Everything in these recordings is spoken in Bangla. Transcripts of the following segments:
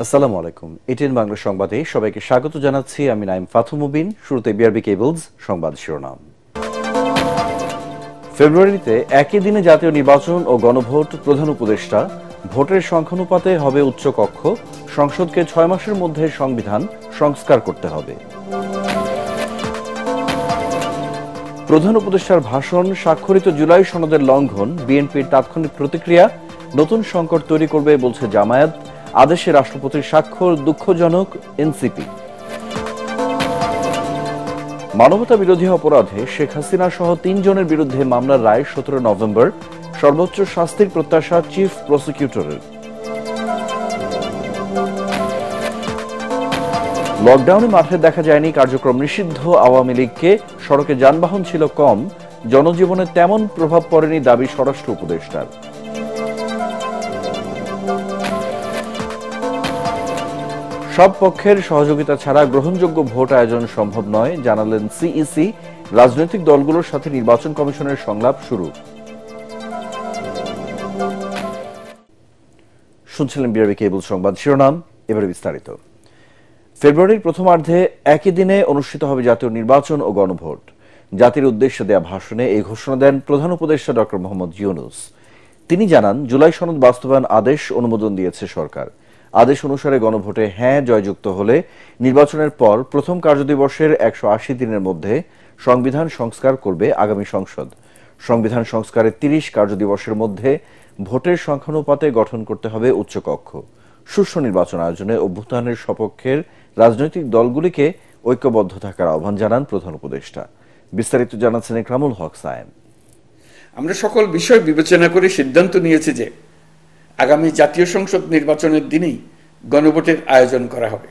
আসসালামু আলাইকুম। এটিএন বাংলা সংবাদে সবাইকে স্বাগত জানাচ্ছি। আমি নাইম ফাথু মুবিন। শুরুতে বিআরবি কেবলস সংবাদ শিরোনাম। ফেব্রুয়ারিতে একই দিনে জাতীয় নির্বাচন ও গণভোট। প্রধান উপদেষ্টা, ভোটের সংখ্যানুপাতে হবে উচ্চকক্ষ। সংসদকে 6 মাসের মধ্যে সংবিধান সংস্কার করতে হবে। প্রধান উপদেষ্টার ভাষণ, স্বাক্ষরিত জুলাই সনদের লঙ্ঘন। বিএনপির তাৎক্ষণিক প্রতিক্রিয়া, নতুন সংকট তৈরি করবে বলছে জামায়াত। আদেশে রাষ্ট্রপতির স্বাক্ষর, দুঃখজনক এনসিপি। মানবতা বিরোধী অপরাধে শেখ হাসিনা সহ 3 জনের বিরুদ্ধে মামলার রায় 17 নভেম্বর। সর্বোচ্চ শাস্তির প্রত্যাশা চিফ প্রসিকিউটরের। লকডাউনে মাঠে দেখা যায়নি কার্যক্রম নিষিদ্ধ আওয়ামী লীগকে। সড়কে যানবাহন ছিল কম, জনজীবনে তেমন প্রভাব পড়েনি দাবি স্বরাষ্ট্র উপদেষ্টার। সব পক্ষের সহযোগিতা ছাড়া গ্রহণযোগ্য ভোট আয়োজন সম্ভব নয়, জানালেন সিইসি। রাজনৈতিক দলগুলোর সাথে নির্বাচন কমিশনের সংলাপ শুরু। শুনছিলেন বিআরবি কেবল সংবাদ শিরোনাম। এবারে বিস্তারিত। ফেব্রুয়ারির প্রথমার্ধে একই দিনে অনুষ্ঠিত হবে জাতীয় নির্বাচন ও গণভোট। জাতির উদ্দেশ্যে দেয়া ভাষণে এই ঘোষণা দেন প্রধান উপদেষ্টা ডক্টর মোহাম্মদ ইউনূস। তিনি জানান, জুলাই সনদ বাস্তবায়ন আদেশ অনুমোদন দিয়েছে সরকার। আদেশ অনুসারে গণভোটে হ্যাঁ জয়যুক্ত হলে নির্বাচনের পর প্রথম কার্যদিবসের 180 দিনের মধ্যে সংবিধান সংস্কার করবে আগামী সংসদ। সংবিধান সংস্কারের 30 কার্যদিবসের মধ্যে ভোটের সংখ্যানুপাতে গঠন করতে হবে উচ্চকক্ষ। সুষ্ঠু নির্বাচন আয়োজনে অভ্যুত্থানের সপক্ষের রাজনৈতিক দলগুলিকে ঐক্যবদ্ধ থাকার আহ্বান জানান প্রধান উপদেষ্টা। বিস্তারিত জানাচ্ছেন ইকরামুল হক সায়েম। আমরা সকল বিষয় বিবেচনা করে সিদ্ধান্ত নিয়েছি যে আগামী জাতীয় সংসদ নির্বাচনের দিনেই গণভোটের আয়োজন করা হবে।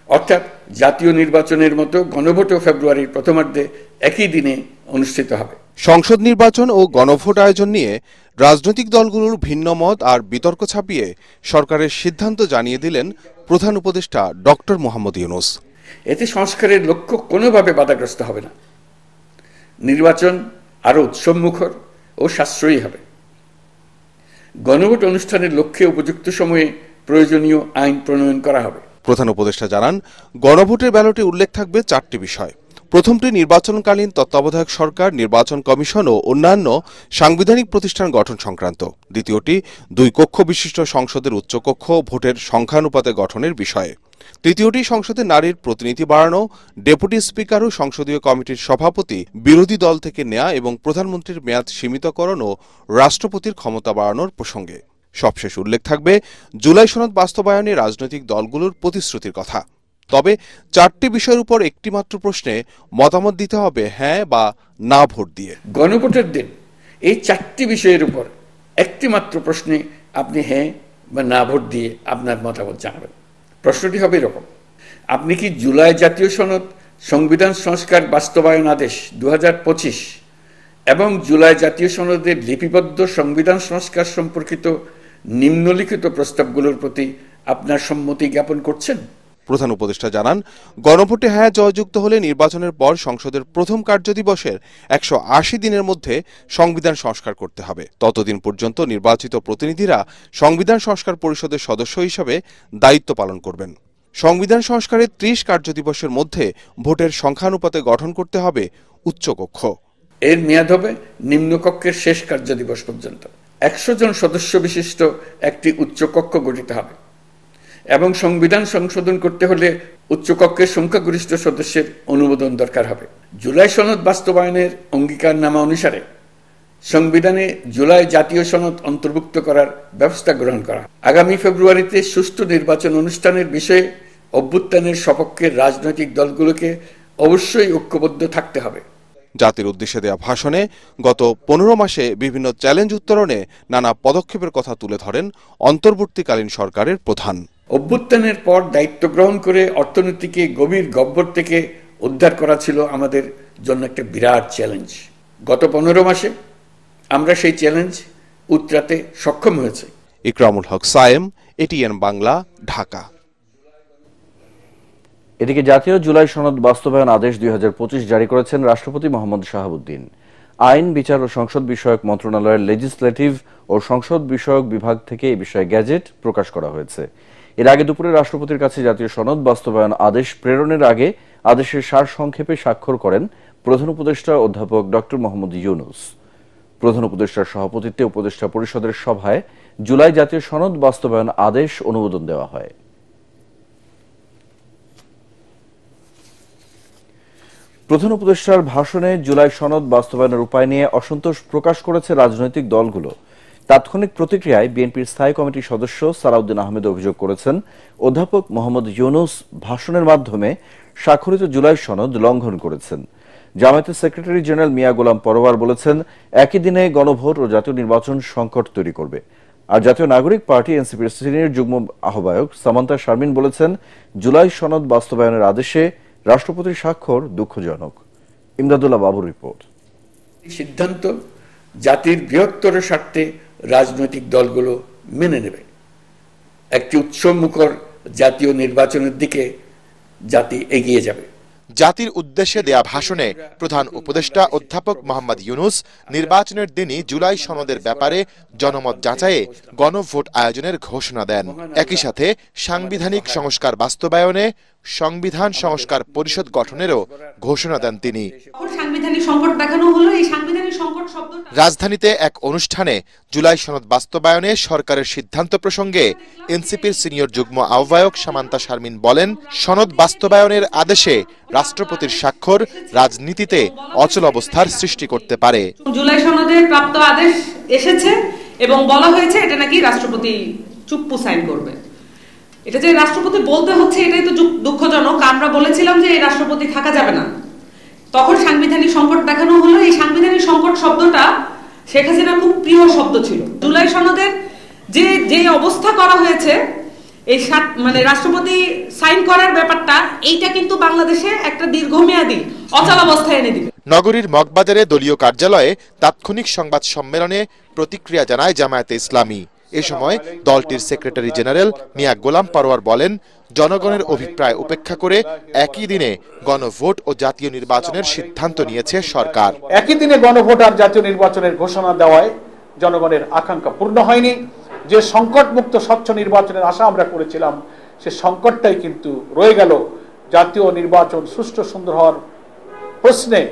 অর্থাৎ জাতীয় নির্বাচনের মতো গণভোটও ফেব্রুয়ারির প্রথমার্ধে একই দিনে অনুষ্ঠিত হবে। সংসদ নির্বাচন ও গণভোট আয়োজন নিয়ে রাজনৈতিক দলগুলোর ভিন্ন মত আর বিতর্ক ছাপিয়ে সরকারের সিদ্ধান্ত জানিয়ে দিলেন প্রধান উপদেষ্টা ডক্টর মোহাম্মদ ইউনূস। এতে সংস্কারের লক্ষ্য কোনোভাবে বাধাগ্রস্ত হবে না। নির্বাচন আরও উৎসবমুখর ও সাশ্রয়ী হবে। গণভোট অনুষ্ঠানের লক্ষ্যে উপযুক্ত সময়ে প্রয়োজনীয় আইন প্রণয়ন করা হবে। প্রধান উপদেষ্টা জানান, গণভোটের ব্যালটে উল্লেখ থাকবে 4টি বিষয়। প্রথমটি নির্বাচনকালীন তত্ত্বাবধায়ক সরকার, নির্বাচন কমিশন ও অন্যান্য সাংবিধানিক প্রতিষ্ঠান গঠন সংক্রান্ত। দ্বিতীয়টি 2 কক্ষ বিশিষ্ট সংসদের উচ্চকক্ষ ভোটের সংখ্যানুপাতে গঠনের বিষয়ে। তৃতীয়টি সংসদে নারীর প্রতিনিধি বাড়ানো, ডেপুটি স্পিকার ও সংসদীয় কমিটির সভাপতি বিরোধী দল থেকে নেয়া এবং প্রধানমন্ত্রীর মেয়াদ সীমিতকরণ ও রাষ্ট্রপতির ক্ষমতা বাড়ানোর প্রসঙ্গে। সবশেষ উল্লেখ থাকবে জুলাই সনদ বাস্তবায়নে রাজনৈতিক দলগুলোর প্রতিশ্রুতির কথা। তবে 4টি বিষয়ের উপর একটি মাত্র প্রশ্নে মতামত দিতে হবে হ্যাঁ বা না ভোট দিয়ে। গণভোটের দিন এই 4টি বিষয়ের উপর একটি মাত্র প্রশ্নে আপনি হ্যাঁ বা না ভোট দিয়ে আপনার মতামত জানাবেন। প্রশ্নটি হবে এরকম: আপনি কি জুলাই জাতীয় সনদ সংবিধান সংস্কার বাস্তবায়ন আদেশ 2025 এবং জুলাই জাতীয় সনদের লিপিবদ্ধ সংবিধান সংস্কার সম্পর্কিত নিম্নলিখিত প্রস্তাবগুলোর প্রতি আপনার সম্মতি জ্ঞাপন করছেন? প্রধান উপদেষ্টা জানান, গণভোটে হ্যাঁ জয়যুক্ত হলে নির্বাচনের পর সংসদের প্রথম কার্যদিবসের 180 দিনের মধ্যে সংবিধান সংস্কার করতে হবে। ততদিন পর্যন্ত নির্বাচিত প্রতিনিধিরা সংবিধান সংস্কার পরিষদের সদস্য হিসেবে দায়িত্ব পালন করবেন। সংবিধান সংস্কারের 30 কার্যদিবসের মধ্যে ভোটের সংখ্যানুপাতে গঠন করতে হবে উচ্চকক্ষ। এর মেয়াদ হবে নিম্নকক্ষের শেষ কার্যদিবস পর্যন্ত। 100 জন সদস্য বিশিষ্ট একটি উচ্চকক্ষ গঠিত হবে এবং সংবিধান সংশোধন করতে হলে উচ্চকক্ষের সংখ্যাগরিষ্ঠ সদস্যের অনুমোদন দরকার হবে। জুলাই সনদ বাস্তবায়নের অঙ্গীকারনামা অনুসারে সংবিধানে জুলাই জাতীয় সনদ অন্তর্ভুক্ত করার ব্যবস্থা গ্রহণ করা। আগামী ফেব্রুয়ারিতে সুষ্ঠু নির্বাচন অনুষ্ঠানের বিষয়ে অভ্যুত্থানের সপক্ষের রাজনৈতিক দলগুলোকে অবশ্যই ঐক্যবদ্ধ থাকতে হবে। জাতির উদ্দেশ্যে দেয়া ভাষণে গত 15 মাসে বিভিন্ন চ্যালেঞ্জ উত্তরণে নানা পদক্ষেপের কথা তুলে ধরেন অন্তর্বর্তীকালীন সরকারের প্রধান। অভ্যুত্থানের পর দায়িত্ব গ্রহণ করে অর্থনীতিকে গভীর গহ্বর থেকে উদ্ধার করা ছিল আমাদের জন্য একটা বিরাট চ্যালেঞ্জ। গত 15 মাসে আমরা সেই চ্যালেঞ্জ উতরাতে সক্ষম হয়েছে। ইকরামুল হক সায়েম, এটিএন বাংলা, ঢাকা। এদিকে জাতীয় জুলাই সনদ বাস্তবায়ন আদেশ 2025 জারি করেছেন রাষ্ট্রপতি মোহাম্মদ শাহাবুদ্দিন। আইন, বিচার ও সংসদ বিষয়ক মন্ত্রণালয়ের লেজিসলেটিভ ও সংসদ বিষয়ক বিভাগ থেকে এই বিষয়ে গেজেট প্রকাশ করা হয়েছে। এর আগে দুপুরে রাষ্ট্রপতির কাছে জাতীয় সনদ বাস্তবায়ন আদেশ প্রেরণের আগে আদেশের সারসংক্ষেপে স্বাক্ষর করেন প্রধান উপদেষ্টা অধ্যাপক ডক্টর মোহাম্মদ ইউনূস। প্রধান উপদেষ্টার সভাপতিত্বে উপদেষ্টা পরিষদের সভায় জুলাই জাতীয় সনদ বাস্তবায়ন আদেশ অনুমোদন দেওয়া হয়। প্রধান উপদেষ্টার ভাষণে জুলাই সনদ বাস্তবায়নের উপায় নিয়ে অসন্তোষ প্রকাশ করেছে রাজনৈতিক দলগুলো। তাৎক্ষণিক প্রতিক্রিয়ায় বিএনপির স্থায়ী কমিটির সদস্য সালাউদ্দিন আহমেদ অভিযোগ করেছেন, অধ্যাপক মোহাম্মদ ইউনূস ভাষণের মাধ্যমে স্বাক্ষরিত জুলাই সনদ লঙ্ঘন করেছেন। জামায়াতের সেক্রেটারি জেনারেল মিয়া গোলাম পরোয়ার বলেছেন, একই দিনে গণভোট ও জাতীয় নির্বাচন সংকট তৈরি করবে। আর জাতীয় নাগরিক পার্টি এনসিপির সিনিয়র যুগ্ম আহ্বায়ক সামান্তা শারমিন বলেছেন, জুলাই সনদ বাস্তবায়নের আদেশে রাষ্ট্রপতির স্বাক্ষর দুঃখজনক। ইমদাদুল্লাহ বাবুর রিপোর্ট। সিদ্ধান্ত জাতির বৃহত্তর স্বার্থে রাজনৈতিক দলগুলো মেনে নেবে। একটি উৎসবমুখর জাতীয় নির্বাচনের দিকে জাতি এগিয়ে যাবে। জাতির উদ্দেশ্যে দেয়া ভাষণে প্রধান উপদেষ্টা অধ্যাপক মোহাম্মদ ইউনূস নির্বাচনের দিনই জুলাই সনদের ব্যাপারে জনমত যাচাইয়ে গণভোট আয়োজনের ঘোষণা দেন। একই সাথে সাংবিধানিক সংস্কার বাস্তবায়নে সংবিধান সংস্কার পরিষদ গঠনেরও ঘোষণা দেন তিনি। রাজধানীতে এক অনুষ্ঠানে জুলাই সনদ বাস্তবায়নে সরকারের সিদ্ধান্ত প্রসঙ্গে এনসিপির সিনিয়র যুগ্ম আহ্বায়ক সামান্তা শারমিন বলেন, সনদ বাস্তবায়নের আদেশে রাষ্ট্রপতির স্বাক্ষর রাজনীতিতে অচল অবস্থার সৃষ্টি করতে পারে। জুলাই সনদে প্রাপ্ত আদেশ এসেছে এবং বলা হয়েছে এটা নাকি রাষ্ট্রপতি চুপ্পু সাইন করবে। এটা যে রাষ্ট্রপতি বলতে হচ্ছে এটাই তো দুঃখজনক। আমরা বলেছিলাম যে এই রাষ্ট্রপতি থাকা যাবে না, তখন সাংবিধানিক সংকট দেখানো হলো। এই সাংবিধানিক সংকট শব্দটা শেখ হাসিনার খুব প্রিয় শব্দ ছিল। জুলাই সনদের যে অবস্থা করা হয়েছে এই রাষ্ট্রপতি সাইন করার ব্যাপারটা, এইটা কিন্তু বাংলাদেশে একটা দীর্ঘমেয়াদী অচল অবস্থায় এনে দিবে। নগরীর মগবাজারে দলীয় কার্যালয়ে তাৎক্ষণিক সংবাদ সম্মেলনে প্রতিক্রিয়া জানায় জামায়াতে ইসলামী। এ সময় দলটির সেক্রেটারি জেনারেল মিয়া গোলাম পরোয়ার বলেন, জনগণের অভিপ্রায় উপেক্ষা করে একই দিনে গণভোট ও জাতীয় নির্বাচনের সিদ্ধান্ত নিয়েছে সরকার। একই দিনে গণভোট আর জাতীয় নির্বাচনের ঘোষণা দেওয়ায় জনগণের আকাঙ্ক্ষা পূর্ণ হয়নি। যে সংকটমুক্ত স্বচ্ছ নির্বাচনের আশা আমরা করেছিলাম, সে সংকটটাই কিন্তু রয়ে গেল। জাতীয় নির্বাচন সুষ্ঠু সুন্দর হওয়ার প্রশ্নে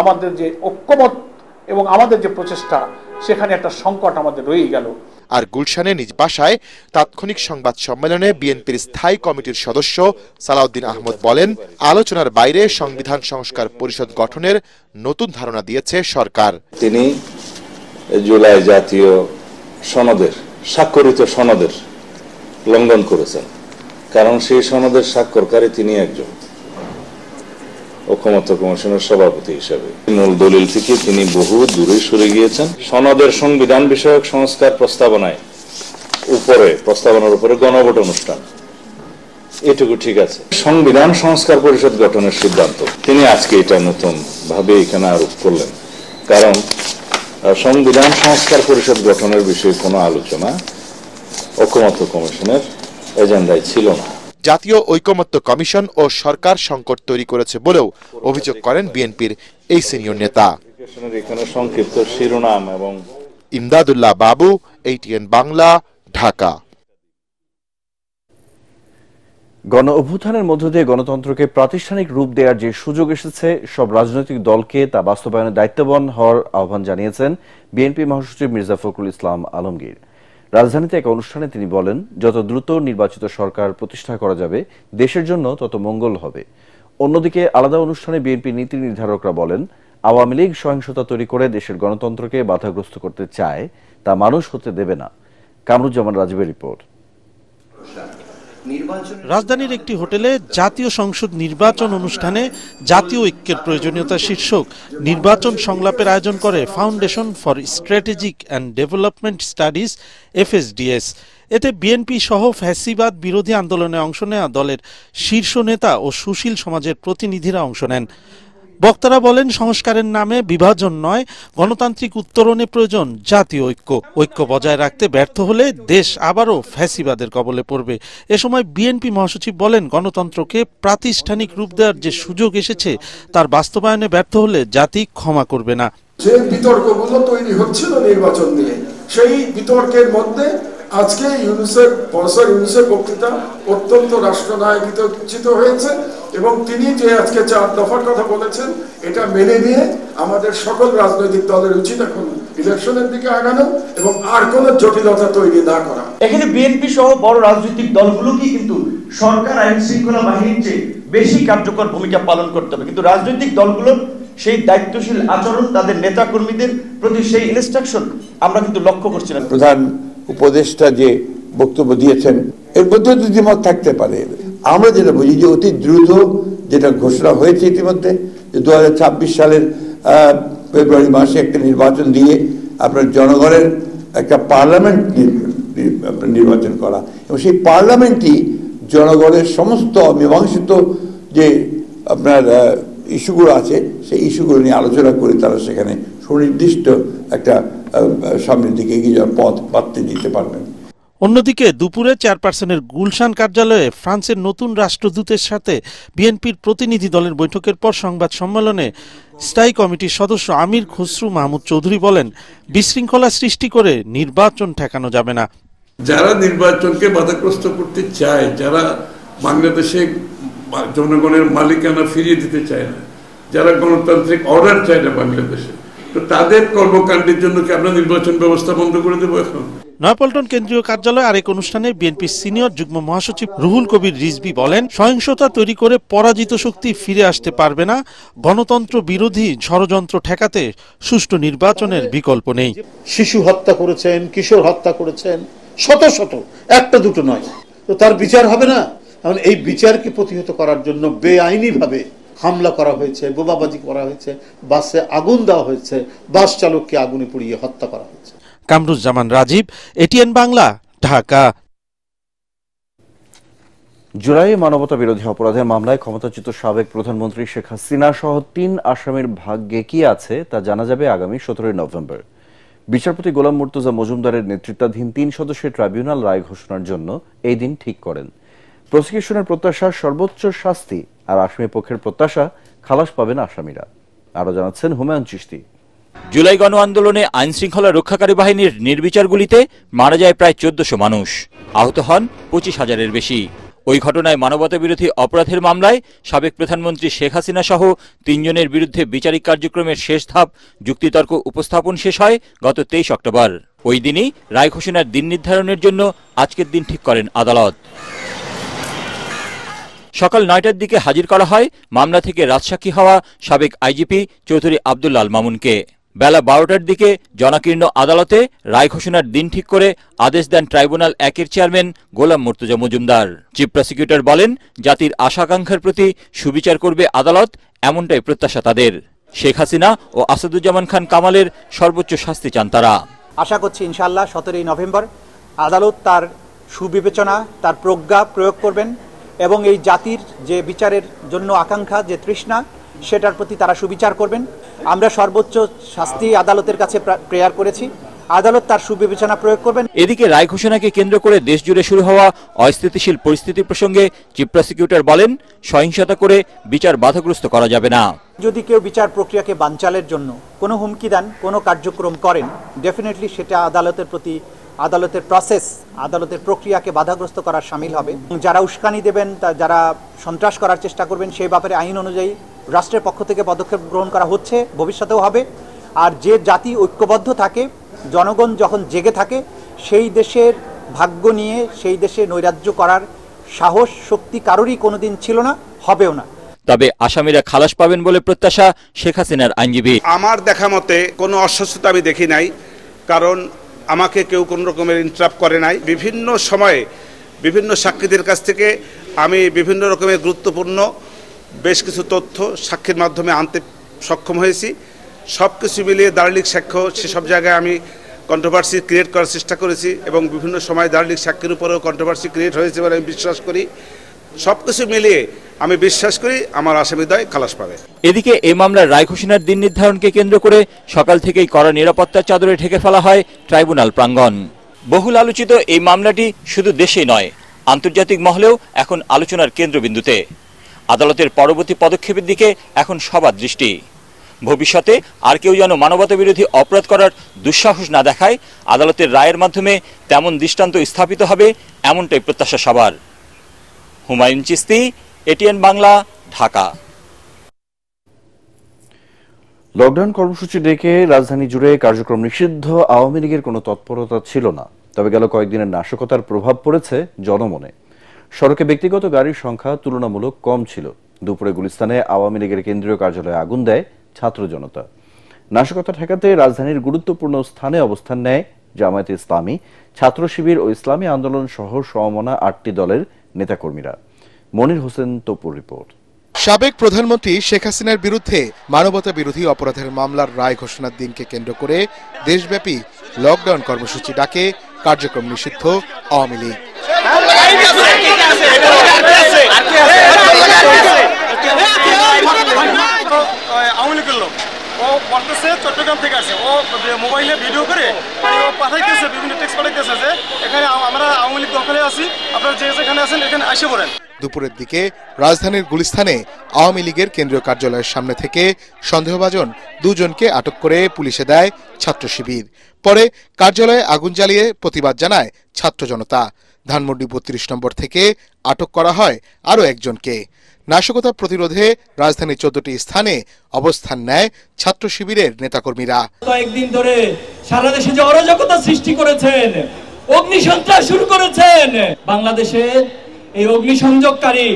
আমাদের যে ঐক্যমত এবং আমাদের যে প্রচেষ্টা, সেখানে একটা সংকট আমাদের রয়েই গেল। আর গুলশানে নিজ বাসায় তাৎক্ষণিক সংবাদ সম্মেলনে বিএনপির স্থায়ী কমিটির সদস্য সালাউদ্দিন আহমেদ বলেন, আলোচনার বাইরে সংবিধান সংস্কার পরিষদ গঠনের নতুন ধারণা দিয়েছে সরকার। তিনি জুলাই জাতীয় সনদের স্বাক্ষরিত সনদের লঙ্ঘন করেছেন, কারণ সেই সনদের স্বাক্ষরকারী তিনি একজন ঐকমত্য কমিশনের সভাপতি হিসেবে। মূল দলিল থেকে তিনি বহু দূরে সরে গিয়েছেন। সনদের সংবিধান বিষয়ক সংস্কার প্রস্তাবনার উপরে গণভোট অনুষ্ঠান, এটুকু ঠিক আছে। সংবিধান সংস্কার পরিষদ গঠনের সিদ্ধান্ত তিনি আজকে এটা নতুন ভাবে এখানে আরোপ করলেন, কারণ সংবিধান সংস্কার পরিষদ গঠনের বিষয়ে কোনো আলোচনা ঐকমত্য কমিশনের এজেন্ডায় ছিল না। জাতীয় ঐকমত্য কমিশন ও সরকার সংকট তৈরি করেছে বলেও অভিযোগ করেন বিএনপির এই সিনিয়র নেতা। এখানে সংক্ষিপ্ত শিরোনাম এবং ইমদাদুল্লাহ বাবু, ATN বাংলা, ঢাকা। গণ অভ্যুত্থানের মধ্য দিয়ে গণতন্ত্রকে প্রাতিষ্ঠানিক রূপ দেওয়ার যে সুযোগ এসেছে, সব রাজনৈতিক দলকে তা বাস্তবায়নে দায়িত্ববান হওয়ার আহ্বান জানিয়েছেন বিএনপি মহাসচিব মির্জা ফখরুল ইসলাম আলমগীর। রাজধানীতে এক অনুষ্ঠানে তিনি বলেন, যত দ্রুত নির্বাচিত সরকার প্রতিষ্ঠা করা যাবে দেশের জন্য তত মঙ্গল হবে। অন্যদিকে আলাদা অনুষ্ঠানে বিএনপি নীতি নির্ধারকরা বলেন, আওয়ামী লীগ সহিংসতা তৈরি করে দেশের গণতন্ত্রকে বাধাগ্রস্ত করতে চায়, তা মানুষ হতে দেবে না। কামরুজ্জামান রাজীবের রিপোর্ট। রাজধানীর একটি হোটেলে জাতীয় সংসদ নির্বাচন অনুষ্ঠানে জাতীয় ঐক্যের প্রয়োজনীয়তা শীর্ষক নির্বাচন সংলাপের আয়োজন করে foundation for strategic and development studies FSDS। এতে বিএনপি সহ ফ্যাসিবাদ বিরোধী আন্দোলনে অংশ নেওয়া দলের শীর্ষ নেতা ও সুশীল সমাজের প্রতিনিধিরা অংশ নেন। বক্তারা বলেন, সংস্কারের নামে বিভাজন নয়, গণতান্ত্রিক উত্তরণে প্রয়োজন জাতীয় ঐক্য। ঐক্য বজায় রাখতে ব্যর্থ হলে দেশ আবারও ফ্যাসিবাদের কবলে পড়বে। এ সময় বিএনপি মহাসচিব বলেন, গণতন্ত্রকে প্রাতিষ্ঠানিক রূপ দেওয়ার যে সুযোগ এসেছে, তার বাস্তবায়নে ব্যর্থ হলে জাতি ক্ষমা করবে না। যে বিতর্কগুলো তৈরি হচ্ছিল নির্বাচন নিয়ে, সেই বিতর্কের মধ্যে আজকে প্রফেসর ইউনূসের বক্তৃতা অত্যন্ত রাষ্ট্রনায়কিত হয়েছে এবং তিনি যে আজকে 4 দফার কথা বলেছেন, এটা মেনে নিয়ে আমাদের সকল রাজনৈতিক দলের উচিত এখন ইলেকশনের দিকে আগানো এবং আর কোনো জটিলতা তৈরি না করা। এখানে বিএনপি সহ বড় রাজনৈতিক দলগুলোকে কিন্তু সরকার আইন শৃঙ্খলা বাহিনীর চেয়ে বেশি কার্যকর ভূমিকা পালন করতে হবে, কিন্তু রাজনৈতিক দলগুলোর সেই দায়িত্বশীল আচরণ, তাদের নেতা কর্মীদের প্রতি সেই ইনস্ট্রাকশন আমরা কিন্তু লক্ষ্য করছি না। প্রধান উপদেষ্টা যে বক্তব্য দিয়েছেন এর মধ্যে দ্বিমত থাকতে পারে। আমরা যেটা বুঝি যে অতি দ্রুত যেটা ঘোষণা হয়েছে ইতিমধ্যে যে 2026 সালের ফেব্রুয়ারি মাসে একটা নির্বাচন দিয়ে আপনার জনগণের একটা পার্লামেন্ট নির্বাচন করা এবং সেই পার্লামেন্টই জনগণের সমস্ত মীমাংসিত যে আপনার ইস্যুগুলো আছে সেই ইস্যুগুলো নিয়ে আলোচনা করে তারা সেখানে সুনির্দিষ্ট একটা সামনের দিকে এগিয়ে যাওয়ার পথ বাততে দিতে পারবেন। অন্যদিকে দুপুরে চেয়ারপারসনের গুলশান কার্যালয়ে ফ্রান্সের নতুন রাষ্ট্রদূতের সাথে বিএনপির প্রতিনিধি দলের বৈঠকের পর সংবাদ সম্মেলনে স্থায়ী কমিটির সদস্য আমির খসরু মাহমুদ চৌধুরী বলেন, বিশৃঙ্খলা সৃষ্টি করে নির্বাচন ঠেকানো যাবে না। যারা নির্বাচনকে বাধাগ্রস্ত করতে চায়, যারা বাংলাদেশে জনগণের মালিকানা ফিরিয়ে দিতে চায় না, যারা গণতান্ত্রিক অর্ডার চায় না বাংলাদেশে, তো তাদের কর্মকাণ্ডের জন্য কি আমরা নির্বাচন ব্যবস্থা বন্ধ করে দেবো এখন? নয়াপল্টন কেন্দ্রীয় কার্যালয়ে আরেক অনুষ্ঠানে বিএনপির সিনিয়র যুগ্ম মহাসচিব রুহুল কবির রিজভী বলেন, সহিংসতা তৈরি করে পরাজিত শক্তি ফিরে আসতে পারবে না। গণতন্ত্র বিরোধী ষড়যন্ত্র ঠেকাতে সুষ্ঠু নির্বাচনের বিকল্প নেই। শিশু হত্যা করেছেন, কিশোর হত্যা করেছেন, শত শত, একটা দুটো নয়, তো তার বিচার হবে না? এখন এই বিচারকে প্রতিহত করার জন্য বেআইনিভাবে হামলা করা হয়েছে, বোমাবাজি করা হয়েছে, বাসে আগুন দেওয়া হয়েছে, বাস চালককে আগুনে পুড়িয়ে হত্যা করা হয়েছে। কামরুজ্জামান রাজীব, এটিএন বাংলা, ঢাকা। জুলাইয়ে মানবতা বিরোধী অপরাধের মামলায় ক্ষমতাচ্যুত সাবেক প্রধানমন্ত্রী শেখ হাসিনা সহ 3 আসামির ভাগ্যে কি আছে তা জানা যাবে আগামী 17 নভেম্বর। বিচারপতি গোলাম মুর্তজা মজুমদারের নেতৃত্বাধীন 3 সদস্যের ট্রাইব্যুনাল রায় ঘোষণার জন্য এই দিন ঠিক করেন। প্রসিকিউশনের প্রত্যাশা সর্বোচ্চ শাস্তি, আর আসামি পক্ষের প্রত্যাশা খালাস পাবেন আসামিরা। আরো জানাচ্ছেন হুমায়ুন চিশতি। জুলাই গণ আন্দোলনে আইন শৃঙ্খলা রক্ষাকারী বাহিনীর নির্বিচার গুলিতে মারা যায় প্রায় 1400 মানুষ, আহত হন 25,000-এর বেশি। ওই ঘটনায় মানবতা বিরোধী অপরাধের মামলায় সাবেক প্রধানমন্ত্রী শেখ হাসিনা সহ 3 জনের বিরুদ্ধে বিচারিক কার্যক্রমের শেষ ধাপ যুক্তিতর্ক উপস্থাপন শেষ হয় গত 23 অক্টোবর। ওই দিনই রায় ঘোষণার দিন নির্ধারণের জন্য আজকের দিন ঠিক করেন আদালত। সকাল 9টার দিকে হাজির করা হয় মামলা থেকে রাজসাক্ষী হওয়া সাবেক আইজিপি চৌধুরী আব্দুল আল মামুনকে। বেলা 12টার দিকে জনাকীর্ণ আদালতে রায় ঘোষণার দিন ঠিক করে আদেশ দেন ট্রাইব্যুনাল 1-এর চেয়ারম্যান গোলাম মুর্তজা মজুমদার। চিফ প্রসিকিউটর বলেন, জাতির আশা-আকাঙ্ক্ষার প্রতি সুবিচার করবে আদালত, এমনটাই প্রত্যাশা তাদের। শেখ হাসিনা ও আসাদুজ্জামান খান কামালের সর্বোচ্চ শাস্তি চান তারা। আশা করছি ইনশাআল্লাহ 17 নভেম্বর আদালত তার সুবিবেচনা, তার প্রজ্ঞা প্রয়োগ করবেন এবং এই জাতির যে বিচারের জন্য আকাঙ্ক্ষা, যে তৃষ্ণা, সেটার প্রতি তারা সুবিচার করবেন। আমরা সর্বোচ্চ শাস্তি আদালতের কাছে প্রেয়ার করেছি, আদালত তার সুবিবেচনা প্রয়োগ করবেন। এদিকে রায় ঘোষণাকে কেন্দ্র করে দেশ জুড়ে শুরু হওয়া অস্থিতিশীল পরিস্থিতি প্রসঙ্গে চিফ প্রসিকিউটর বলেন, সহিংসতা করে বিচার বাধাগ্রস্ত করা যাবে না। যদি কেউ বিচার প্রক্রিয়াকে বানচালের জন্য কোনো হুমকি দেন, কোনো কার্যক্রম করেন, ডেফিনেটলি সেটা আদালতের প্রতি, আদালতের প্রসেস, আদালতের প্রক্রিয়াকে বাধাগ্রস্ত করার শামিল হবে। যারা উস্কানি দেবেন, যারা সন্ত্রাস করার চেষ্টা করবেন, সেই ব্যাপারে আইন অনুযায়ী রাষ্ট্রের পক্ষ থেকে পদক্ষেপ গ্রহণ করা হচ্ছে, ভবিষ্যতেও হবে। আর যে জাতি ঐক্যবদ্ধ থাকে, জনগণ যখন জেগে থাকে, সেই দেশের ভাগ্য নিয়ে সেই দেশে নৈরাজ্য করার সাহস, শক্তি কারোরই কোনোদিন ছিল না, হবেও না। তবে আসামিরা খালাস পাবেন বলে প্রত্যাশা শেখ হাসিনার আইনজীবী। আমার দেখা মতে কোনো অস্বস্থতা আমি দেখি নাই, কারণ আমাকে কেউ কোনো রকমের ইন্টারাপ্ট করে নাই। বিভিন্ন সময়ে বিভিন্ন সাক্ষীদের কাছ থেকে আমি বিভিন্ন রকমের গুরুত্বপূর্ণ বেশ কিছু তথ্য সাক্ষীর মাধ্যমে আনতে সক্ষম হয়েছি। সব কিছু মিলিয়ে দালিলিক সাক্ষ্য, সেসব জায়গায় আমি কন্ট্রোভার্সি ক্রিয়েট করার চেষ্টা করেছি এবং বিভিন্ন সময় দালিলিক সাক্ষীর উপরেও কন্ট্রোভার্সি ক্রিয়েট হয়েছে বলে আমি বিশ্বাস করি। সব কিছু মিলিয়ে আমি বিশ্বাস করি আমার আসামিদ্বয় খালাস পাবে। এদিকে এই মামলার রায় ঘোষণার দিন নির্ধারণকে কেন্দ্র করে সকাল থেকেই কড়া নিরাপত্তার চাদরে ঢেকে ফেলা হয় ট্রাইব্যুনাল প্রাঙ্গণ। বহুল আলোচিত এই মামলাটি শুধু দেশেই নয়, আন্তর্জাতিক মহলেও এখন আলোচনার কেন্দ্রবিন্দুতে। আদালতের পরবর্তী পদক্ষেপের দিকে এখন সবার দৃষ্টি। ভবিষ্যতে আর কেউ যেন মানবতা বিরোধী অপরাধ করার দুঃসাহস না দেখায়, আদালতের রায়ের মাধ্যমে তেমন দৃষ্টান্ত স্থাপিত হবে, এমনটাই প্রত্যাশা সবার। হুমায়ুন চিস্তি, এটিএন বাংলা, ঢাকা। লকডাউন কর্মসূচি ডেকে রাজধানী জুড়ে কার্যক্রম নিষিদ্ধ আওয়ামী লীগের কোনো তৎপরতা ছিল না। তবে গেল কয়েকদিনের নাশকতার প্রভাব পড়েছে জনমনে। সড়কে ব্যক্তিগত গাড়ির সংখ্যা তুলনামূলক কম ছিল। দুপুরে গুলিস্তানে আওয়ামী লীগের কেন্দ্রীয় কার্যালয়ে আগুন দেয় ছাত্র জনতা। নাশকতা ঠেকাতে রাজধানীর গুরুত্বপূর্ণ স্থানে অবস্থান নেয় জামায়াতে ইসলামী, ছাত্র শিবির ও ইসলামী আন্দোলন সহ সমমনা 8টি দলের নেতাকর্মীরা। মনির হোসেন তপুর রিপোর্ট। সাবেক প্রধানমন্ত্রী শেখ হাসিনার বিরুদ্ধে মানবতা বিরোধী অপরাধের মামলার রায় ঘোষণার দিনকে কেন্দ্র করে দেশব্যাপী লকডাউন কর্মসূচি ডাকে কার্যক্রম নিষিদ্ধ আওয়ামী লীগ। আওয়ামী লীগের লোক ও বলতেছে চট্টগ্রাম থেকে আসে, ও মোবাইলে ভিডিও করে পাঠাইতেছে, বিভিন্ন টেক্সট পাঠাইতেছে যে এখানে আমরা আওয়ামী লীগ দখলে আছি, আপনারা যে যেখানে আছেন এখানে এসে পড়েন। দুপুরের দিকে রাজধানীর গুলিস্তানে আওয়ামী লীগের কেন্দ্রীয় কার্যালয়ের সামনে থেকে সন্দেহভাজন দুজনকে আটক করে পুলিশে দেয় ছাত্র শিবির। পরে কার্যালয়ে আগুন জ্বালিয়ে প্রতিবাদ জানায় ছাত্র জনতা। ধানমন্ডি 32 নম্বর থেকে আটক করা হয় আরও একজনকে। নাশকতা প্রতিরোধে রাজধানীর 14টি স্থানে অবস্থান নেয় ছাত্র শিবিরের নেতাকর্মীরা। কয়েকদিন ধরে সারা দেশে যে অরাজকতা সৃষ্টি করেছেন, অগ্নিসন্ত্রাস শুরু করেছেন, বাংলাদেশে এই অগ্নিসংযোগকারী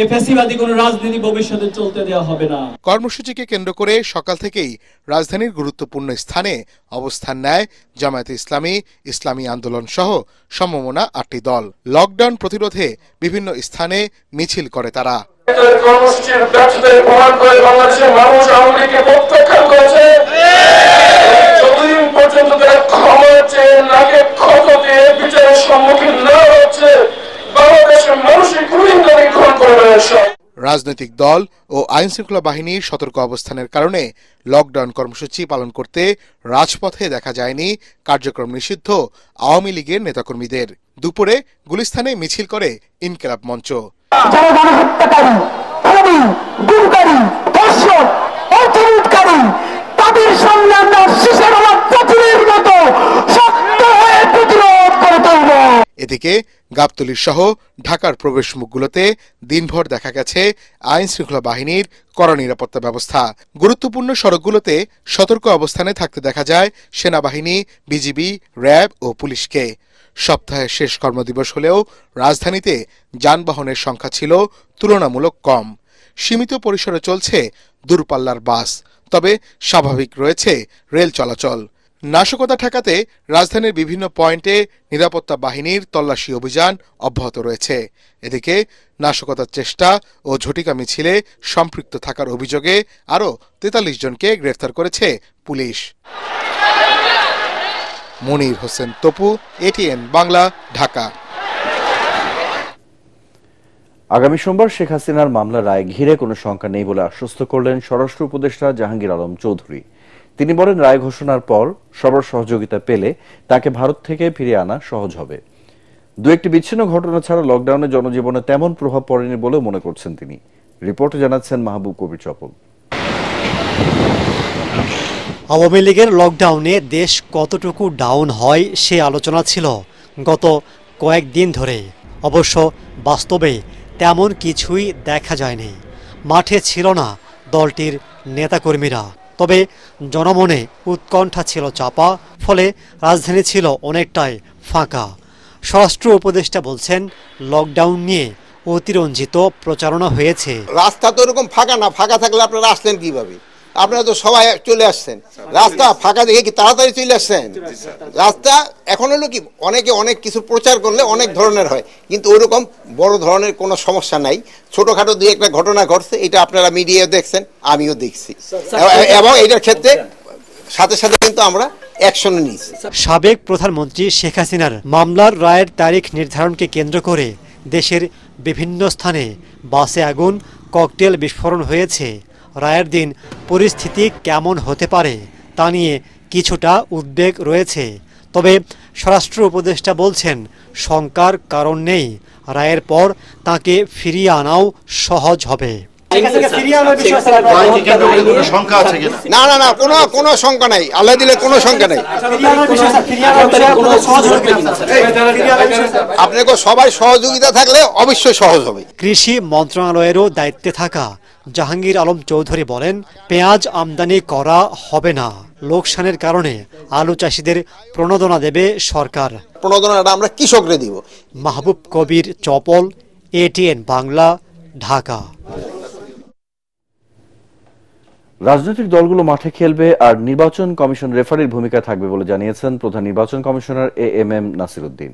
এই ফ্যাসিবাদী কোনো রাজনীতি ভবিষ্যতে চলতে দেওয়া হবে না। কর্মসূচিকে কেন্দ্র করে সকাল থেকেই রাজধানীর গুরুত্বপূর্ণ স্থানে অবস্থান নেয় জামায়াতে ইসলামী, ইসলামী আন্দোলন সহ সমমনা 8টি দল। লকডাউন প্রতিরোধে বিভিন্ন স্থানে মিছিল করে তারা। কর্মসূচির ব্যর্থতার প্রমাণ করে বাংলাদেশের মানুষ আওয়ামী লীগকে প্রত্যাখ্যান করেছে। যতদিন পর্যন্ত তারা ক্ষমা চেয়ে নাকে ক্ষত দিয়ে বিচারের সম্মুখীন না হচ্ছে, বাংলাদেশের মানুষের কুইন্দারি গ্রহণ করে রয়েছে। রাজনৈতিক দল ও আইন শৃঙ্খলা বাহিনীর সতর্ক অবস্থানের কারণে লকডাউন কর্মসূচি পালন করতে রাজপথে দেখা যায়নি কার্যক্রম নিষিদ্ধ আওয়ামী লীগের নেতাকর্মীদের। দুপুরে গুলিস্তানে মিছিল করে ইনকিলাব মঞ্চ। যারা গণহত্যাকারী, খুনি, গুমকারী, ধর্ষক, অর্থলুটকারী, তাদের সামনে আমরা শিশের প্রাচীরের মতো শক্ত হয়ে প্রতিরোধ করে তুলব। এদিকে গাবতলী সহ ঢাকার প্রবেশ মুখগুলোতে দিনভর দেখা গেছে আইন শৃঙ্খলা বাহিনীর কড়া নিরাপত্তা ব্যবস্থা। গুরুত্বপূর্ণ সড়কগুলোতে সতর্ক অবস্থানে থাকতে দেখা যায় সেনাবাহিনী, বিজিবি, র্যাব ও পুলিশকে। সপ্তাহের শেষ কর্মদিবস হলেও রাজধানীতে যানবাহনের সংখ্যা ছিল তুলনামূলক কম। সীমিত পরিসরে চলছে দূরপাল্লার বাস, তবে স্বাভাবিক রয়েছে রেল চলাচল। নাশকতা ঠেকাতে রাজধানীর বিভিন্ন পয়েন্টে নিরাপত্তা বাহিনীর তল্লাশি অভিযান অব্যাহত রয়েছে। এদিকে নাশকতার চেষ্টা ও ঝটিকা মিছিলে সম্পৃক্ত থাকার অভিযোগে আরও 43 জনকে গ্রেফতার করেছে পুলিশ। মনির হোসেন তপু, এটিএন বাংলা, ঢাকা। আগামী সোমবার শেখ হাসিনার মামলার রায় ঘিরে কোনো শঙ্কা নেই বলে আশ্বস্ত করলেন স্বরাষ্ট্র উপদেষ্টা জাহাঙ্গীর আলম চৌধুরী। তিনি বলেন, রায় ঘোষণার পর সবার সহযোগিতা পেলে তাকে ভারত থেকে ফিরিয়ে আনা সহজ হবে। দু একটি বিচ্ছিন্ন ঘটনা ছাড়া লকডাউনে জনজীবনে তেমন প্রভাব পড়েনি বলে মনে করছেন তিনি। রিপোর্টে জানাচ্ছেন মাহবুব কবির চপল। আওয়ামী লীগের লকডাউনে দেশ কতটুকু ডাউন হয় সে আলোচনা ছিল গত কয়েকদিন ধরে। অবশ্য বাস্তবে তেমন কিছুই দেখা যায়নি। মাঠে ছিল না দলটির নেতাকর্মীরা, তবে জনমনে উৎকণ্ঠা ছিল চাপা, ফলে রাজধানী ছিল অনেকটাই ফাঁকা। স্বরাষ্ট্র উপদেষ্টা বলছেন, লকডাউন নিয়ে অতিরঞ্জিত প্রচারণা হয়েছে। রাস্তা তো এরকম ফাঁকা না, ফাঁকা থাকলে আপনারা আসলেন কিভাবে? আপনারা তো সবাই চলে আসছেন, রাস্তা ফাঁকা দেখে কি তাড়াতাড়ি চলে আসছেন? রাস্তা এখন হলো কি, অনেকে অনেক কিছু প্রচার করলে অনেক ধরনের হয়, কিন্তু ওইরকম বড় ধরনের কোনো সমস্যা নাই। ছোটখাটো দুই একটা ঘটনা ঘটছে, এটা আপনারা মিডিয়ায় দেখছেন, আমিও দেখছি, এবং এটার ক্ষেত্রে সাথে সাথে কিন্তু আমরা অ্যাকশন নিয়েছি। সাবেক প্রধানমন্ত্রী শেখ হাসিনার মামলার রায়ের তারিখ নির্ধারণকে কেন্দ্র করে দেশের বিভিন্ন স্থানে বাসে আগুন, ককটেল বিস্ফোরণ হয়েছে। রায়ের দিন পরিস্থিতি কেমন হতে পারে তা নিয়ে কিছুটা উদ্বেগ রয়েছে, তবে স্বরাষ্ট্র উপদেষ্টা বলছেন, শঙ্কার কারণ নেই। রায়ের পর তাকে ফিরিয়ে আনাও সহজ হবে। না না না, কোনো শঙ্কা নাই, আল্লাহ দিলে কোনো শঙ্কা নাই। আপনাকে সবাই সহযোগিতা থাকলে অবশ্যই সহজ হবে। কৃষি মন্ত্রণালয়েরও দায়িত্বে থাকা জাহাঙ্গীর আলম চৌধুরী বলেন, পেঁয়াজ আমদানি করা হবে না। লোকসানের কারণে আলু চাষিদের প্রণোদনা দেবে সরকার। প্রণোদনাটা আমরা কৃষকরে দিব। মাহবুব কবির চপল, এটিএন বাংলা, ঢাকা। রাজনৈতিক দলগুলো মাঠে খেলবে আর নির্বাচন কমিশন রেফারির ভূমিকা থাকবে বলে জানিয়েছেন প্রধান নির্বাচন কমিশনার এএমএম নাসিরউদ্দিন।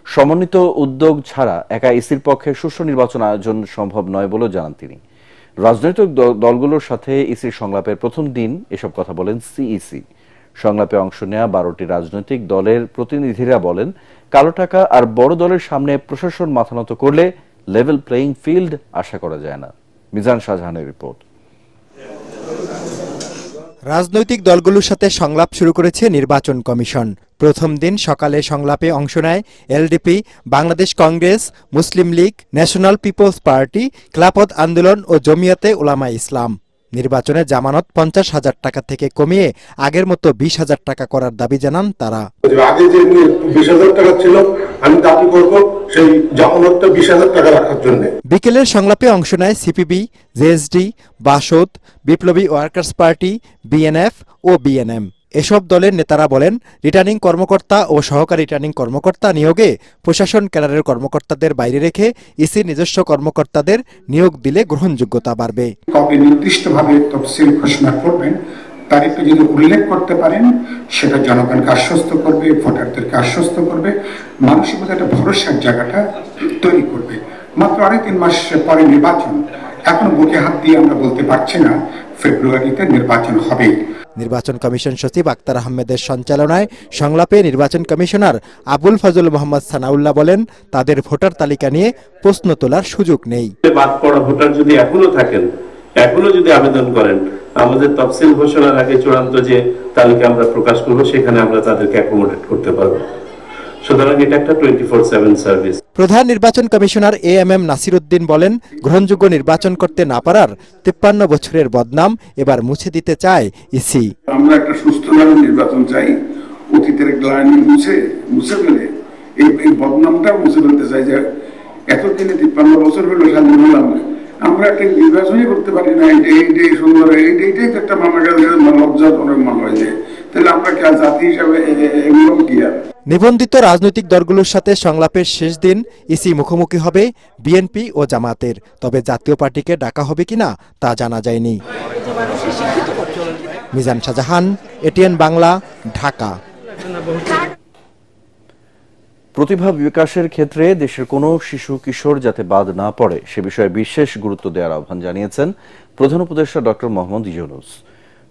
সমন্বিত উদ্যোগ ছাড়া একা ইসির পক্ষে সুষ্ঠু নির্বাচন আয়োজন সম্ভব নয় বলেও জানান তিনি। রাজনৈতিক দলগুলোর সাথে ইসির সংলাপের প্রথম দিন এসব কথা বলেন সিইসি। সংলাপে অংশ নেওয়া 12টি রাজনৈতিক দলের প্রতিনিধিরা বলেন, কালো টাকা আর বড় দলের সামনে প্রশাসন মাথানত করলে লেভেল প্লেইং ফিল্ড আশা করা যায় না। মিজান শাহজাহানের রিপোর্ট। রাজনৈতিক দলগুলোর সাথে সংলাপ শুরু করেছে নির্বাচন কমিশন। প্রথম দিন সকালে সংলাপে অংশ নেয় এলডিপি, বাংলাদেশ কংগ্রেস, মুসলিম লীগ, ন্যাশনাল পিপলস পার্টি, খেলাফত আন্দোলন ও জমিয়াতে উলামায়ে ইসলাম। নির্বাচনে জামানত 50,000 টাকা থেকে কমিয়ে আগের মতো 20,000 টাকা করার দাবি জানান তারা। আগে যে 20,000 টাকা ছিল, আমি দাবি করব সেই জামানতটা 20,000 টাকা রাখার জন্য। বিকেলের সংলাপে অংশ নেয় সিপিবি, জেএসডি, বাসদ, বিপ্লবী ওয়ার্কার্স পার্টি, বিএনএফ ও বিএনএম। এসব দলের নেতারা বলেন, রিটার্নিং কর্মকর্তা ও সহকারী রিটার্নিং কর্মকর্তা নিয়োগে প্রশাসন ক্যাডারের কর্মকর্তাদের বাইরে রেখে ইসির নিজস্ব কর্মকর্তাদের নিয়োগ দিলে গ্রহণযোগ্যতা বাড়বে। কবে নির্দিষ্টভাবে তফসিল ঘোষণা করবেন তার একটু যদি উল্লেখ করতে পারেন, সেটা জনগণকে আশ্বস্ত করবে, ভোটারদেরকে আশ্বস্ত করবে, মানুষের মধ্যে একটা ভরসার জায়গাটা তৈরি করবে। মাত্র 2.5 মাস পরে নির্বাচন, এখন বুকে হাত দিয়ে আমরা বলতে পারছি না ফেব্রুয়ারিতে নির্বাচন হবে। নির্বাচন কমিশন সচিব আক্তার আহমেদের সঞ্চালনায় সংলাপে নির্বাচন কমিশনার আবুল ফজল মোহাম্মদ সানাউল্লাহ বলেন, তাদের ভোটার তালিকা নিয়ে প্রশ্ন তোলার সুযোগ নেই। বাদ পড়া ভোটার যদি এখনো থাকেন, এখনো যদি আবেদন করেন, আমাদের তফসিল ঘোষণার আগে চূড়ান্ত যে তালিকা আমরা প্রকাশ করব সেখানে আমরা তাদেরকে অ্যাকোমোডেট করতে পারবো। সুতরাং এটা একটা 24/7 সার্ভিস। প্রধান নির্বাচন কমিশনার এএমএম নাসিরউদ্দিন বলেন, গ্রহণযোগ্য নির্বাচন করতে না পারার 53 বছরের বদনাম এবার মুছে দিতে চায় ইসি। আমরা একটা সুষ্ঠুভাবে নির্বাচন চাই, অতীতের গ্লানি মুছে ফেলে এই বদনামটা মুছে ফেলতে চাই যে এতদিনে 53 বছর হলো স্বাধীন হলাম, আমরা একটা নির্বাচনই করতে পারি না। এইটাই সুন্দর, এইটাই তো একটা মামা গেলে লজ্জাজনক মনে হয় যে, তাহলে আমরা কি জাতি হিসাবে এগুলো কি আর। নিবন্ধিত রাজনৈতিক দলগুলোর সাথে সংলাপের শেষ দিন ইসি মুখোমুখি হবে বিএনপি ও জামাতের। তবে জাতীয় পার্টিকে ডাকা হবে কিনা তা জানা যায়নি। মিজান শাহজাহান, এটিএন বাংলা, ঢাকা। প্রতিভা বিকাশের ক্ষেত্রে দেশের কোনো শিশু কিশোর যাতে বাদ না পড়ে সে বিষয়ে বিশেষ গুরুত্ব দেওয়ার আহ্বান জানিয়েছেন প্রধান উপদেষ্টা ডক্টর মোহাম্মদ ইউনূস।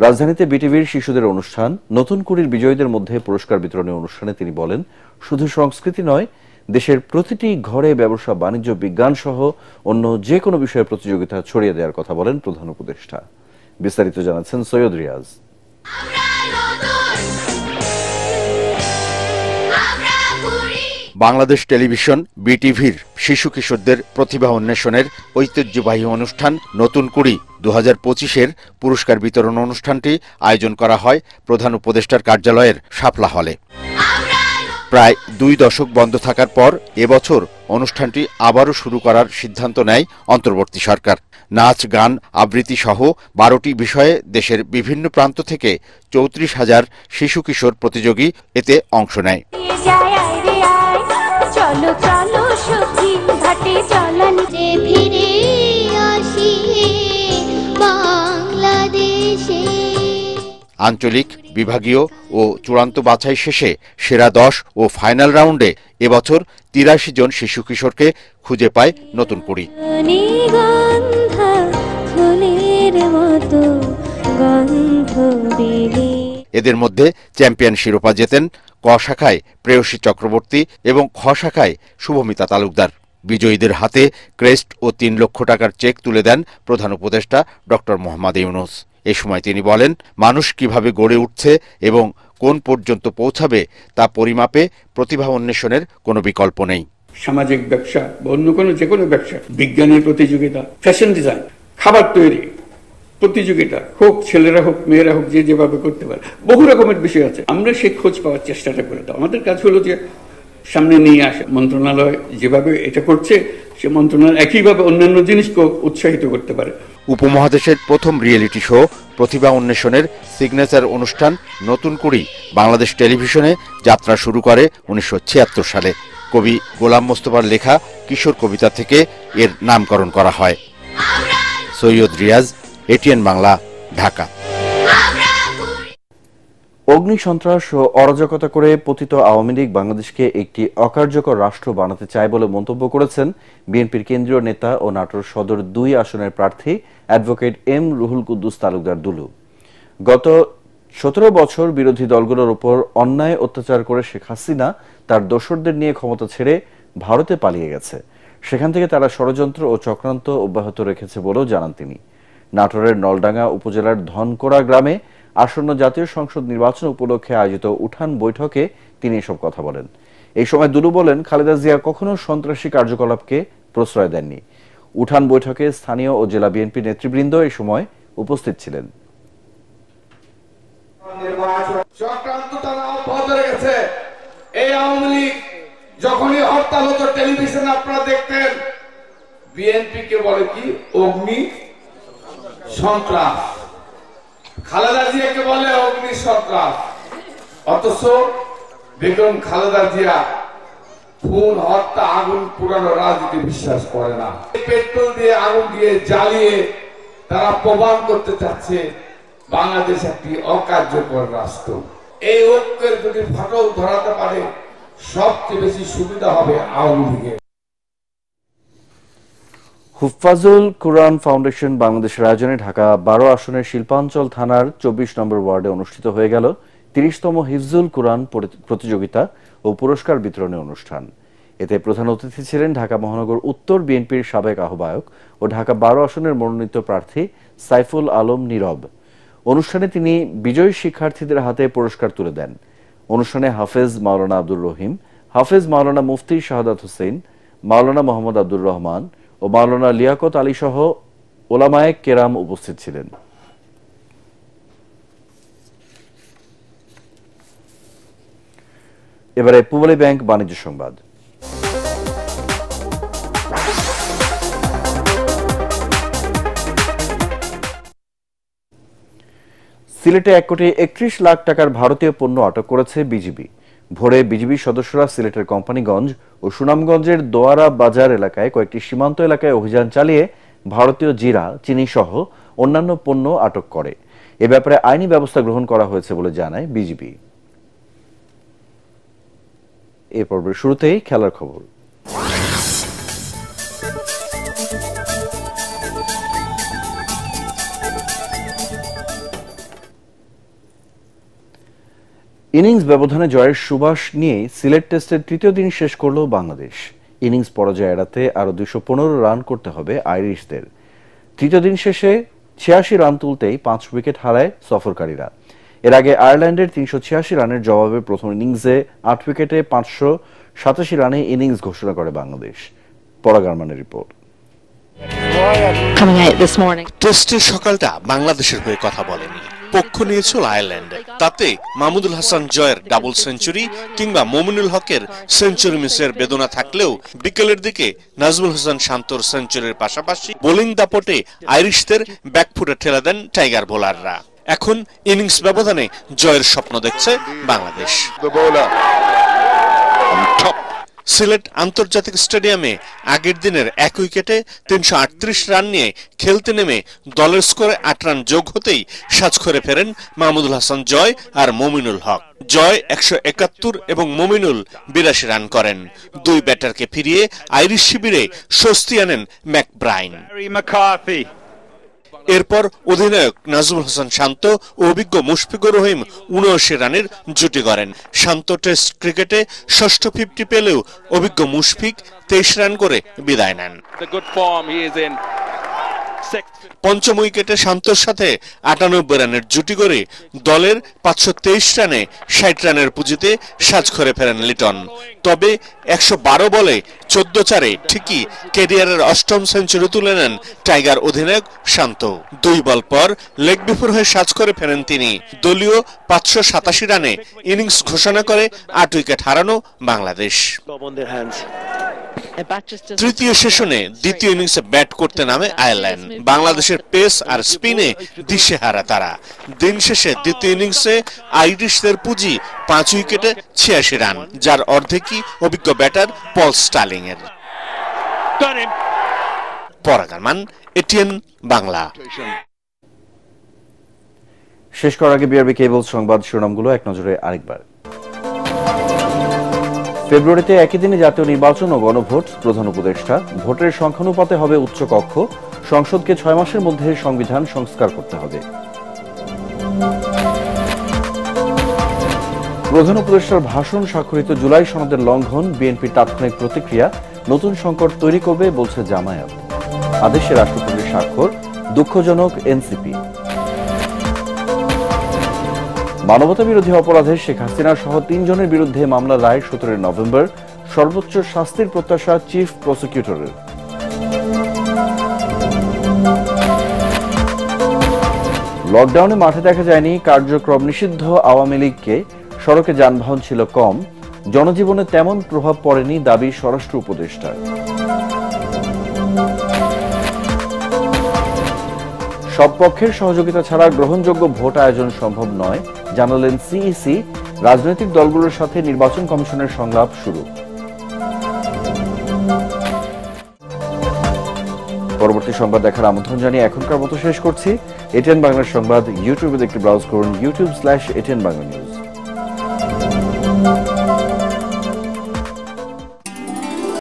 রাজধানীতে বিটিভির শিশুদের অনুষ্ঠান নতুন কুড়ির বিজয়ীদের মধ্যে পুরস্কার বিতরণী অনুষ্ঠানে তিনি বলেন, শুধু সংস্কৃতি নয়, দেশের প্রতিটি ঘরে ব্যবসা, বাণিজ্য, বিজ্ঞান সহ অন্য যে কোনো বিষয়ে প্রতিযোগিতা ছড়িয়ে দেওয়ার কথা বলেন প্রধান উপদেষ্টা। বিস্তারিত জানাচ্ছেন সৈয়দ রিয়াজ। বাংলাদেশ টেলিভিশন বিটিভির শিশু কিশোরদের প্রতিভা অন্বেষণের ঐতিহ্যবাহী অনুষ্ঠান নতুন কুড়ি 2025-এর পুরস্কার বিতরণ অনুষ্ঠানটি আয়োজন করা হয় প্রধান উপদেষ্টার কার্যালয়ের শাপলা হলে। প্রায় 2 দশক বন্ধ থাকার পর এবছর অনুষ্ঠানটি আবারও শুরু করার সিদ্ধান্ত নেয় অন্তর্বর্তী সরকার। নাচ, গান, আবৃত্তি সহ 12টি বিষয়ে দেশের বিভিন্ন প্রান্ত থেকে 34,000 শিশু কিশোর প্রতিযোগী এতে অংশ নেয়। চলো চলো সখী ঘাটে চলা নিজে ফিরে আসি বাংলাদেশে। আঞ্চলিক, বিভাগীয় ও চূড়ান্ত বাছাই শেষে সেরা 10 ও ফাইনাল রাউন্ডে এবছর 83 জন শিশু কিশোরকে খুঁজে পায় নতুন কুড়ি। এদের মধ্যে চ্যাম্পিয়ন শিরোপা জেতেন ক শাখায় প্রেয়সী চক্রবর্তী এবং খ শাখায় শুভমিতা তালুকদার। বিজয়ীদের হাতে ক্রেস্ট ও 3 লক্ষ টাকার চেক তুলে দেন প্রধান উপদেষ্টা ডক্টর মোহাম্মদ ইউনূস। এ সময় তিনি বলেন, মানুষ কিভাবে গড়ে উঠছে এবং কোন পর্যন্ত পৌঁছাবে তা পরিমাপে প্রতিভা অন্বেষণের কোনো বিকল্প নেই। সামাজিক ব্যবসা বা অন্য কোনো যে কোনো ব্যবসা, বিজ্ঞানের প্রতিযোগিতা, ফ্যাশন ডিজাইন, খাবার তৈরি প্রতিযোগিতা হোক, ছেলেরা হোক মেয়েরা হোক, যে যেভাবে করতে পারে, বহু রকমের বিষয় আছে। আমরা সেই খোঁজ পাওয়ার চেষ্টাটা করে দাও। আমাদের কাজ হলো যে সামনে নিয়ে আসে। মন্ত্রণালয় যেভাবে এটা করছে, সে মন্ত্রণালয় একইভাবে অন্যান্য জিনিসকেও উৎসাহিত করতে পারে। উপমহাদেশের প্রথম রিয়েলিটি শো প্রতিভা অন্বেষণের সিগনেচার অনুষ্ঠান নতুন কুড়ি বাংলাদেশ টেলিভিশনে যাত্রা শুরু করে 1976 সালে। কবি গোলাম মোস্তফার লেখা কিশোর কবিতা থেকে এর নামকরণ করা হয়। সৈয়দ রিয়াজ, এটিএন বাংলা, ঢাকা। অগ্নি সন্ত্রাস ও অরাজকতা করে পতিত আওয়ামী লীগ বাংলাদেশকে একটি অকার্যকর রাষ্ট্র বানাতে চায় বলে মন্তব্য করেছেন বিএনপির কেন্দ্রীয় নেতা ও নাটোর সদর 2 আসনের প্রার্থী অ্যাডভোকেট এম রুহুল কুদ্দুস তালুকদার দুলু। গত 17 বছর বিরোধী দলগুলোর উপর অন্যায় অত্যাচার করে শেখ হাসিনা তার দোসরদের নিয়ে ক্ষমতা ছেড়ে ভারতে পালিয়ে গেছে। সেখান থেকে তারা ষড়যন্ত্র ও চক্রান্ত অব্যাহত রেখেছে বলেও জানান তিনি। নাটোরের নলডাঙ্গা উপজেলার ধনকোড়া গ্রামে আসন্ন জাতীয় সংসদ নির্বাচন উপলক্ষে আয়োজিত উঠান বৈঠকে তিনি এসব কথা বলেন। এই সময় দুলু বলেন, খালেদা জিয়া কখনো সন্ত্রাসী কার্যকলাপকে প্রশ্রয় দেননি। উঠান বৈঠকে স্থানীয় ও জেলা বিএনপি নেতৃবৃন্দ এই সময় উপস্থিত ছিলেন। এই আওয়ামী লীগ যখনই হরতাল হতো টেলিভিশনে আপনারা দেখতেন, বিএনপি কে বলে কি অগ্নি সন্ত্রাস, খালেদা জিয়াকে বলে অগ্নি সন্ত্রাস। অথচ বেগম খালেদা জিয়া খুন, হত্যা, আগুন পুরানো রাজনীতি বিশ্বাস করে না। পেট্রোল দিয়ে আগুন দিয়ে জ্বালিয়ে তারা প্রমাণ করতে চাচ্ছে বাংলাদেশ একটি অকার্যকর রাষ্ট্র। এই ঐক্যের যদি ফাটল ধরাতে পারে সবচেয়ে বেশি সুবিধা হবে আওয়ামী লীগের। হুফাজুল কুরআন ফাউন্ডেশন বাংলাদেশের আয়োজনে ঢাকা 12 আসনের শিল্পাঞ্চল থানার 24 নম্বর ওয়ার্ডে অনুষ্ঠিত হয়ে গেল 30তম হিফজুল কুরআন প্রতিযোগিতা ও পুরস্কার বিতরণী অনুষ্ঠান। এতে প্রধান অতিথি ছিলেন ঢাকা মহানগর উত্তর বিএনপির সাবেক আহ্বায়ক ও ঢাকা 12 আসনের মনোনীত প্রার্থী সাইফুল আলম নীরব। অনুষ্ঠানে তিনি বিজয়ী শিক্ষার্থীদের হাতে পুরস্কার তুলে দেন। অনুষ্ঠানে হাফেজ মাওলানা আব্দুর রহিম, হাফেজ মাওলানা মুফতি শাহাদাত হোসেন, মাওলানা মোহাম্মদ আব্দুর রহমান ও মাওলানা লিয়াকত আলী সহ ওলামায়ে কেরাম উপস্থিত ছিলেন। এবারে পূবালী ব্যাংক বাণিজ্য সংবাদ। সিলেটে 1,31,00,000 টাকার ভারতীয় পণ্য আটক করেছে বিজিবি। ভোরে বিজিবি সদস্যরা সিলেটের কোম্পানিগঞ্জ ও সুনামগঞ্জের দোয়ারা বাজার এলাকায় কয়েকটি সীমান্ত এলাকায় অভিযান চালিয়ে ভারতীয় জিরা, চিনি সহ অন্যান্য পণ্য আটক করে। এ ব্যাপারে আইনি ব্যবস্থা গ্রহণ করা হয়েছে বলে জানায় বিজিবি। এ পর্বের শুরুতেই খেলার খবর। ইনিংস ব্যবধানে জয়ের সুবাস নিয়ে সিলেট টেস্টের তৃতীয় দিন শেষ করল বাংলাদেশ। ইনিংস পরাজয় এড়াতে আরো 215 রান করতে হবে আইরিশদের। তৃতীয় দিন শেষে 86 রান তুলতেই 5 উইকেট হারায় সফরকারীরা। এর আগে আয়ারল্যান্ডের 386 রানের জবাবে প্রথম ইনিংসে 8 উইকেটে 587 রানে ইনিংস ঘোষণা করে বাংলাদেশ। পরাগারমানের রিপোর্ট। টেস্টের সকালটা বাংলাদেশের হয়ে কথা বলেনি, পক্ষ নিয়েছিল আয়ারল্যান্ড। তাতে মাহমুদুল হাসান জয়ের ডাবল সেঞ্চুরি কিংবা মমিনুল হকের সেঞ্চুরি মিসের বেদনা থাকলেও বিকেলের দিকে নাজমুল হাসান শান্তর সেঞ্চুরির পাশাপাশি বোলিং দাপটে আইরিশদের ব্যাকফুটে ঠেলে দেন টাইগার বোলাররা। এখন ইনিংস ব্যবধানে জয়ের স্বপ্ন দেখছে বাংলাদেশ। সিলেট আন্তর্জাতিক স্টেডিয়ামে আগের দিনের 1 উইকেটে 338 রান নিয়ে খেলতে নেমে দলের স্কোরে 8 রান যোগ হতেই সাজঘরে ফেরেন মাহমুদুল হাসান জয় আর মমিনুল হক। জয় 171 এবং মমিনুল 82 রান করেন। দুই ব্যাটারকে ফিরিয়ে আইরিশ শিবিরে স্বস্তি আনেন ম্যাকব্রাইন। এরপর অধিনায়ক নাজমুল হাসান শান্ত ও অভিজ্ঞ মুশফিকুর রহিম 79 রানের জুটি গড়েন। শান্ত টেস্ট ক্রিকেটে ষষ্ঠ 50 পেলেও অভিজ্ঞ মুশফিক 23 রান করে বিদায় নেন। পঞ্চম উইকেটে শান্তর সাথে ৯৮ রানের জুটি করে দলের ৫২৩ রানে ৬০ রানের পুঁজিতে সাজ করে ফেরেন লিটন। তবে ১১২ বলে ১৪ ঠিকই ক্যারিয়ারের ৮ম সেঞ্চুরি তুলে নেন টাইগার অধিনায়ক শান্ত। ২ বল পর লেগ বিফোর হয়ে সাজ করে ফেরেন তিনি। দলীয় ৫৮৭ রানে ইনিংস ঘোষণা করে ৮ উইকেট হারানো বাংলাদেশ। তৃতীয় সেশনে দ্বিতীয় ইনিংসে ব্যাট করতে নামে আয়ারল্যান্ড। বাংলাদেশের পেস আর স্পিনে দিশেহারা তারা। দিন শেষে দ্বিতীয় ইনিংসে আইরিশদের পুঁজি ৫ উইকেটে ৮৬ রান, যার অর্ধেকই অভিজ্ঞ ব্যাটার পল স্টার্লিং এর। পরাগ আরমান, এটিএন বাংলা। শেষ করার আগে বিআরবি কেবল সংবাদ শিরোনামগুলো এক নজরে আরেকবার। ফেব্রুয়ারিতে একই দিনে জাতীয় নির্বাচন ও গণভোট, প্রধান উপদেষ্টা। ভোটের সংখ্যানুপাতে হবে উচ্চকক্ষ। সংসদকে ৬ মাসের মধ্যে সংবিধান সংস্কার করতে হবে। প্রধান উপদেষ্টার ভাষণ স্বাক্ষরিত জুলাই সনদের লঙ্ঘন, বিএনপির তাৎক্ষণিক প্রতিক্রিয়া। নতুন সংকট তৈরি করবে বলছে জামায়াত। আদেশে রাষ্ট্রপতির স্বাক্ষর, দুঃখজনক এনসিপি। মানবতা বিরোধী অপরাধে শেখ হাসিনা সহ ৩ জনের বিরুদ্ধে মামলার রায় ১৭ নভেম্বর। সর্বোচ্চ শাস্তির প্রত্যাশা চিফ প্রসিকিউটরের। লকডাউনে মাঠে দেখা যায়নি, কার্যক্রম নিষিদ্ধ আওয়ামী লীগকে। সড়কে যানবাহন ছিল কম, জনজীবনে তেমন প্রভাব পড়েনি, দাবি স্বরাষ্ট্র উপদেষ্টার। সব পক্ষের সহযোগিতা ছাড়া গ্রহণযোগ্য ভোট আয়োজন সম্ভব নয়, জানালেন সিইসি। রাজনৈতিক দলগুলোর সাথে নির্বাচন কমিশনের সংলাপ শুরু। পরবর্তী সংবাদ দেখার আমন্ত্রণ জানিয়ে এখনকার মতো শেষ করছি। এটিএন বাংলার সংবাদ ইউটিউবে দেখতে ব্রাউজ করুন youtube/ATN Bangla News।